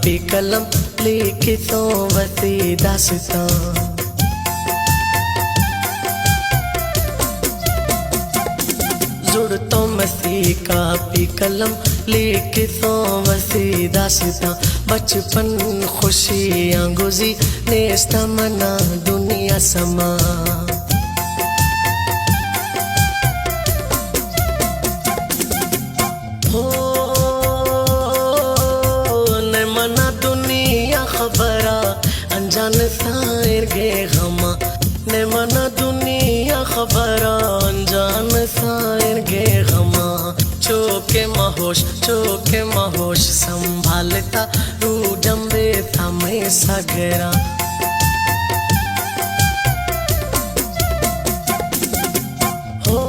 Copy कलम लेके तो वसी दास्तां। जुड़ तो मसी कापी कलम लेके तो वसी दास्तां। बचपन खुशियाँ गुजी नेस्ता मना दुनिया समा। हो ने मना दुनिया खबरा अनजान सायर गे गमा। ने मना दुनिया खबरा अनजान सायर गे गमा। चोके महोश संभालता रू जम्बे था मैं सागरा। हो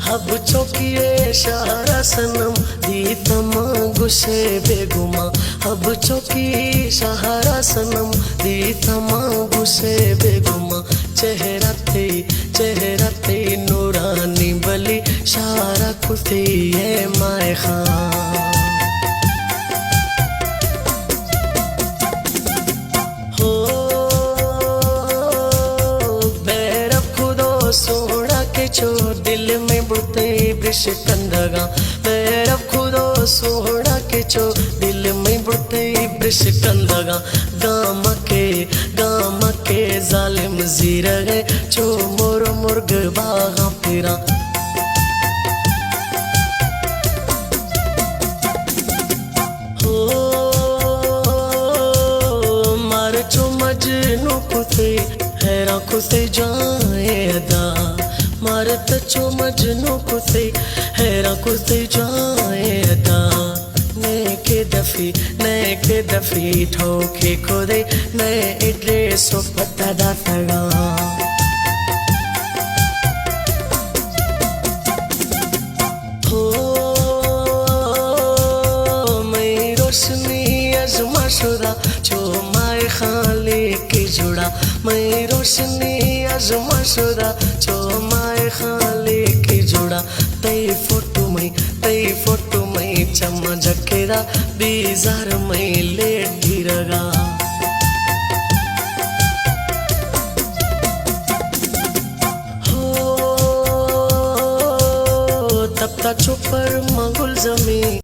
हब चौकिए शहरा सनम दी तमा गुस्से बेगुमा। हब चौकी शहरा सनम दी तमा गुस्से बेगुमा। चेहरा ते नूरानी बली शारा खुशी है माए खां। हो बैरब खुदो सोड़ा के चो दिल में बुते ब्रिश कंदगा। बैरब खुदो सोड़ा के चो दिल में बुते ब्रिश कंदगा। गाम के जालिम जीर गए चो मोर मुर्ग बागा फिरा। हो मार चो मजनू कुते हैरा कुते जाए अदा। मार तचो मजनू कुते हैरा कुते जाए अदा। नए के दफी ठोके खुदे नए एड्रेस पता दातगा। हो मैं रोशनी अजमा शुदा जो माए खाले के जुड़ा। मैं रोशनी अजमा शुदा जो माए खाले के जुड़ा। तई फोटो में चम्मा जकेरा बीजार में लेट गिरगा। हो तब तक चुपर मंगुल जमी।